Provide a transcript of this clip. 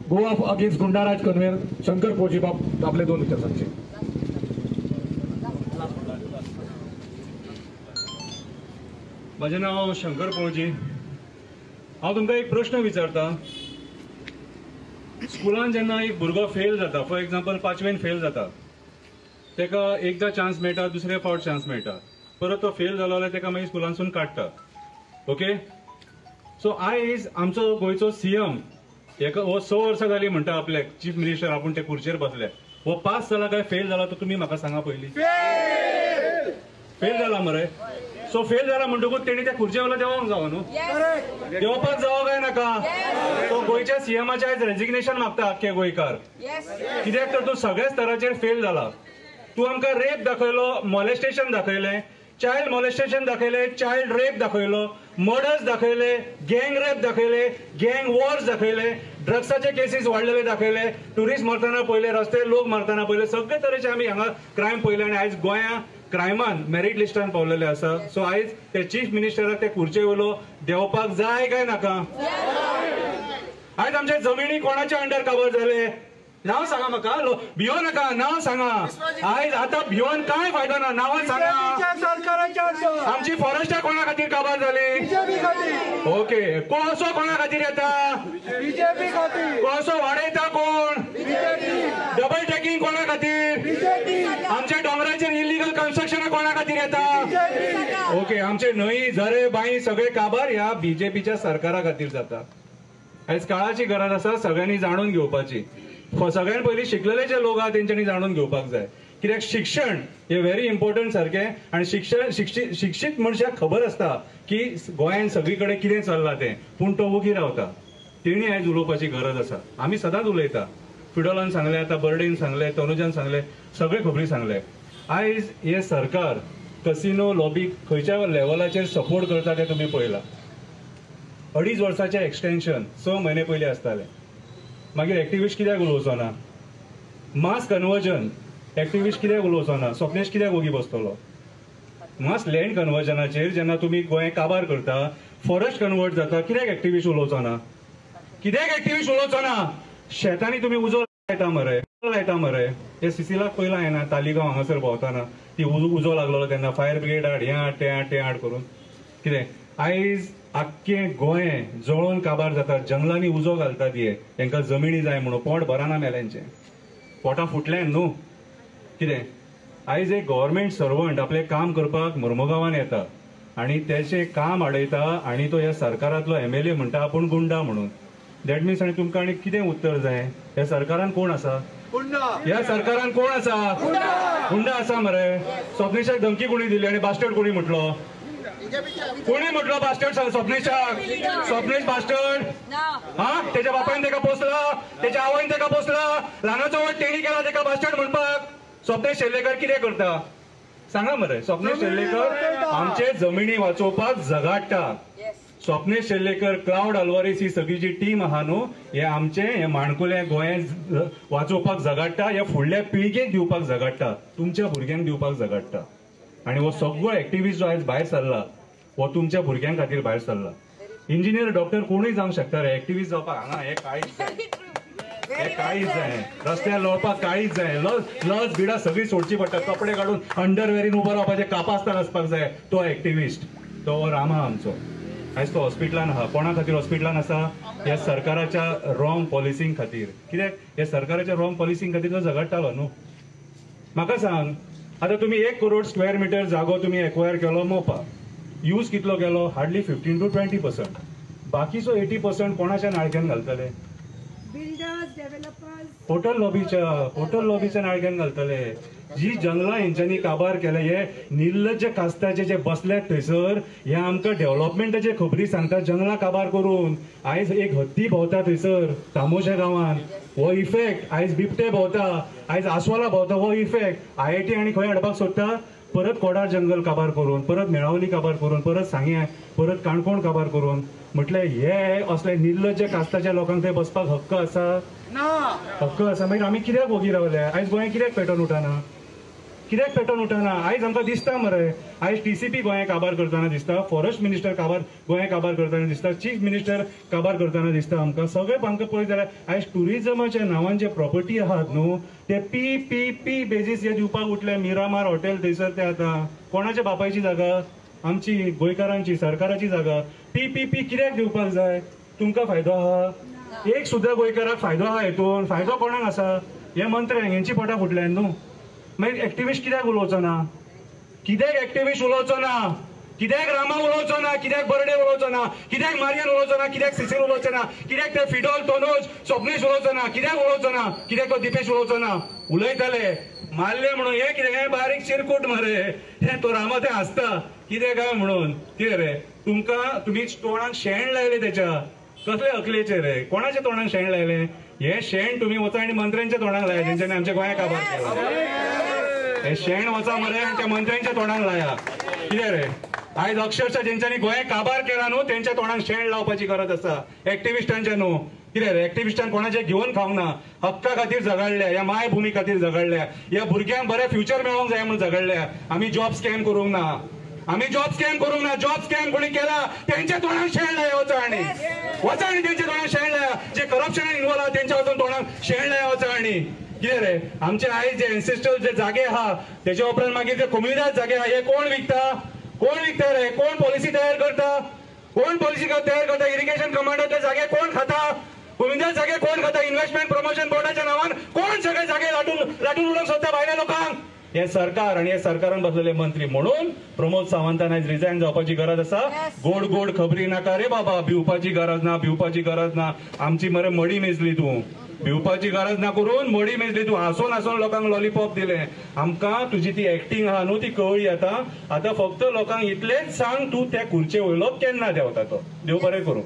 Goa against goonda raj कन्वेर Shankar पळोवची बाब आपले 2 विचार सांगचे. माझे नाव शंकर पळोवची. हांव तुमकां एक प्रश्न विचारता. स्कुलान जेन्ना एक भुरगो फेल जाता, फॉर एग्जाम्पल 5वेन फेल जाता, तेका एकदा चान्स मेळटा, दुसरे फावट चान्स मेळटा, परत तो फेल जालो जाल्यार तेका मागीर स्कुलांसून काडटा. ओके, सो आयज आमचो गोंयचो सीएम हो 6 वर्सां जाली म्हणटा आपल्याक चीफ मिनिस्टर आपूण ते खुर्चेर बसले. हो पास जाला काय फेल जाला तो तुमी म्हाका सांगा पयलीं. फेल जाला मरे. सो फेल जाला म्हणटकूच तेणी त्या खुर्चे वयलो देंवोंक जावो न्हू. देंवपाक जावो काय नाका. तो गोंयच्या सीएमाचे आयज रेजिग्नेशन मागता आख्खे गोंयकार. कित्याक तर तूं सगळ्या स्तराचेर फेल जाला. तूं आमकां रेप दाखयलो, मॉलेस्टेशन दाखयलें, चाइल्ड मॉलेस्टेशन दाखयले, चाइल्ड रेप दाखयलो, मर्डर्स दाखयले, गँग रेप दाखयले, गँग वॉर्स दाखयले, ड्रग्साचे केसीस वाडलेले दाखयले, टुरिस्ट मरतना पयले, रस्ते लोक मरतना पयले, सगळे तरेचे आमी हांगा क्रायम पयले आनी आयज गोंया क्रायमान मेरिट लिस्टान पावलेले आसा. सो आयज ते चीफ मिनिस्टराक ते खुर्चे वयलो देंवपाक जाय काय नाका. आयज आमचे जमिनी कोणाच्या अंडर काबार जाले नांव सांगा म्हाका. भियो नाका, नांव सांगा. आयज आतां भियोन काय फायदो ना. नांवां सांगा. आमची फॉरेस्टां कोणा खातीर काबार जाली. ओके, कोळसो कोणा खातीर येता. कोळसो वाडयता कोण. डबल टॅकिंग कोणा खातीर. आमच्या डोंगराचेर इलिगल कन्स्ट्रक्शन कोणा खातीर येता. ओके, आमचे न्हंय झरे बांय सगळे काबार ह्या बीजेपीच्या सरकारा खातीर जाता. आयज काळाची गरज आसा सगळ्यांनी जाणून घेवपाची. सगळ्यात पयलीं शिकलेले जे लोक आहात तेंच्यांनी जाणून घेवपाक जाय. कित्याक शिक्षण हे व्हेरी इम्पॉर्टंट सारखे. आणि शिक्षीत मनशाक खबर आसता की गोंयान सगळी कडेन कितें चल्लां तें, पूण तो वगी रावता. तेणी आयज उलोवपाची गरज आसा. आमी सदांच उलयता. फिडोलान सांगले, आतां बर्डेन सांगले, तनुजान सांगले, सगळे खबरी सांगले. आयज हे सरकार कसिनो लॉबीक खंयच्या लेवलाचेर सपोर्ट करता तें तुमी पळयलां. 2.5 वर्साचें एक्सटेन्शन 6 म्हयने पयलीं आसतालें. मागीर एक्टिविस्ट कित्याक उलोवचो ना. मास कन्वर्जन एक्टिविस्ट कित्याक उलोवचो ना. स्वप्नेश कित्याक वगी बसतलो. मास लँड कन्वर्जनाचेर जेन्ना तुमी गोंय काबार करता, फॉरेस्ट कन्वर्ट जाता, कित्याक एक्टिविस्ट उलोवचो ना. कित्याक एक्टिविस्ट उलोवचो ना. शेतांनी तुमी उजो लायता मरे. हे सिसिलाक पयलां हांवें तालिगांव हांगासर भोंवताना. ती उजो लागलो तेन्ना फायर ब्रिगेड हाड, हें हाड, तें हाड करून. कितें आयज आख्खें गोंय जळोवन काबार जाता. जंगलांनी उजो घालतात हे. तांकां जमिनी जाय म्हणून. पोट भरना मेल्यांचें. पोटां फुटल्यान न्हू. कितें आयज एक गव्हर्मेंट सर्वंट आपलें काम करपाक मुर्मुगांवान येता आनी तेचें काम आडयता आनी तो ह्या सरकारांतलो MLA म्हणटा आपूण गुंडा म्हणून. दॅट मिन्स आनी तुमकां आनी कितें उत्तर जाय. ह्या सरकारान कोण आसा. ह्या सरकारान कोण आसा. गुंडा आसा मरे. स्वप्नेशाक धमकी कोणी दिली आनी बास्टर्ड कोणी म्हटलो. कोणी म्हटलं बास्टर्ड. स्वप्नेश बास्टर्ड. हा, त्याच्या बापायन तेका पोसला, त्याच्या आवयन तेका पोसला, ल्हानाचो वट तेणी केला तेका बास्टर्ड म्हणपाक. स्वप्नेश शेल्लेकर कितें करता सांगा मरे. स्वप्नेश शेल्लेकर आमचे जमिनी वाचोवपाक झगडटा. स्वप्नेश शेल्लेकर, क्लाउड आल्वारीस ही सगळी जी टीम आहा न्हू, हे आमचे हे माणकुले गोंय वाचोवपाक झगडटा. हे फुडल्या पिळगेक दिवपाक झगडटा. तुमच्या भुरग्यांक दिवपाक झगडटा. आणि हो सगळो एक्टिविस्ट जो आयज भायर सरला हो तुमच्या भुरग्यां खातीर भायर सरला. इंजिनियर डॉक्टर कोणूय जावंक शकता रे. एक्टिविस्ट जावपाक हांगा हे काळीच जाय. हे काळीच जाय. रस्त्यार लोळपाक काळीच जाय. लज बिडा सगळी सोडची पडटा. कपडे काढून अंडरवेरीन उबो रावपाचे, कापास्तान आसपाक जाय. तो एक्टिविस्ट तो रामा आमचो. आयज तो हॉस्पिटलान आहा. कोणा खातीर हॉस्पिटलान आसा. ह्या सरकाराच्या रॉंग पॉलिसींक खातीर. कित्याक ह्या सरकाराच्या रॉंग पॉलिसींक खातीर तो झगडटालो न्हू. म्हाका सांग, आता तुम्ही 1 करोड स्क्वेअर मीटर जागो तुम्ही एक्वायर केलो मोपा. यूज कितलो केलो. Hardly 15 to 20%. बाकीचो 80% कोणाच्या नाळक्यान घालतले. बिल्डर्स, डेव्हलपर्स, होटल लॉबीच्या नाळक्यान घालतले. जी जंगलां हेंच्यांनी काबार केले, हे निर्लज्ज कास्ताचे जे बसल्यात थंयसर, हे आमकां डेव्हलपमेंटाचे खबरी सांगतात जंगलां काबार करून. आयज एक हत्ती भोंवता थंयसर तामोशा गांवांत. हो इफेक्ट आयज बिबटे भोंवता, आयज आस्वाला भोंवता. हो इफेक्ट IIT आनी खंय हाडपाक सोदता. परत कोडार जंगल काबार करून, परत मेळावली काबार करून, परत सांग्या, परत काणकोण काबार करून. म्हटल्यार हे असले निर्लज्ज कास्ताच्या लोकांक थंय बसपाक हक्क आसा. हक्क आसा. मागीर आमी कित्याक वगी रावल्या. आयज गोंय कित्याक पेटोवन उठना. कित्याक पॅटर्न उठना? आयज आमकां दिसता मरे, आयज TCP गोंय काबार करतना दिसता, फॉरेस्ट मिनिस्टर गोंय काबार करतना दिसता, चीफ मिनिस्टर काबार करतना दिसता आमकां. सगळे आमकां पळयत जाल्यार आयज टुरिजमाच्या नांवान जे प्रॉपर्टी आहात न्हू ते PPP बेजीस जे दिवपाक उठले. मिरामार हॉटेल थंयसर ते आतां कोणाच्या बापायची जागा? आमची गोंयकारांची, सरकाराची जागा. PPP कित्याक दिवपाक जाय? तुमकां फायदो आहा? एक सुद्दां गोंयकाराक फायदो आहा हेतून? फायदो कोणाक आसा? हे मंत्र्यांक, हेंची पोटां फुटल्यान न्हू. मागीर एक्टिविस्ट कित्याक उलोवचो ना? कित्याक एक्टिविस्ट उलोवचो ना? कित्याक रामा उलोवचो ना? कित्याक बर्डे उलोवचो ना? कित्याक मारियन उलोवचो ना? कित्याक सिसील उलोवचो ना? कित्याक ते फिडोल, तोनोज, स्वप्नेश उलोवचो ना? कित्याक उलोवचो ना? कित्याक तो दिपेश उलोवचो ना? उलयताले, मारले म्हणून. हे कितें? हे बारीक चिरकूट मरे. हे तो रामा ते हासता कितें काय म्हणून. कितें रे तुमी तोंडाक शेण लायले त्याच्या? कसले अकलेचे रे? कोणाच्या तोंडाक शेण लायले? हे शेण तुम्ही वचा आणि मंत्र्यांच्या तोंडाक लाया जेंच्यानी आमच्या गोंया काबार केला. हे शेण वचा मरे आणि त्या मंत्र्यांच्या तोंडाक लाया. कितें रे? आयज अक्षरशः जेंच्यानी गोंय काबार केला न्हू तेंच्या तोंडाक शेण लावपाची गरज आसा. एक्टिविस्टांच्या न्हू. कितें रे? एक्टिविस्टांन कोणाचे घेवन खावंक ना. हक्का खातीर झगडल्या, ह्या मायभूमी खातीर झगडल्या, ह्या भुरग्यांक बरें फ्युचर मेळोंक जाय म्हणून झगडल्या. आमी जॉब स्कॅम करूंक ना. आम्ही जॉब स्कॅम करूंक ना. जॉब स्कॅम कोणी केला त्यांच्या तोंडाक शेण लाया वचा आणि त्यांच्या तोंडाक शेण लाया. जे करप्शनान इन्वॉल्व आहा त्यांच्या वचून तोंडाक शेण लाया वचा आणि कितें रे? आमचे आयज जे एन्सेस्ट्रल जे जागे आहा तेच्या उपरांत मागीर जे कम्युनिटायज जागे आहा हे कोण विकता? कोण विकता रे? कोण पॉलिसी तयार करता? कोण पॉलिसी तयार करता? इरिगेशन कमांडरचे जागे कोण खाता? कम्युनिटायज जागे कोण खाता? इन्व्हेस्टमेंट प्रमोशन बोर्डाच्या नावान कोण सगळे जागे लाटून उडोवंक सोदता भायल्या लोकांक? हे सरकार आणि हे सरकारान बसलेले मंत्री. म्हणून प्रमोद सावंतान आयज रिजायन जावपाची गरज आसा. गोड गोड खबरी नाका रे बाबा. भिवपाची गरज ना, भिवपाची गरज ना. आमची मरे मडी मेजली तू. भिवपाची गरज ना करून मडी मेजली तू. हांसून हांसून लोकांक लॉलीपॉप दिले. आमकां तुजी ती एक्टिंग आहा न्हू ती कळ्ळी आतां फक्त लोकांक इतलेच सांग तू त्या खुर्चे वयलो केन्ना देंवता तो. देव बरें करूं.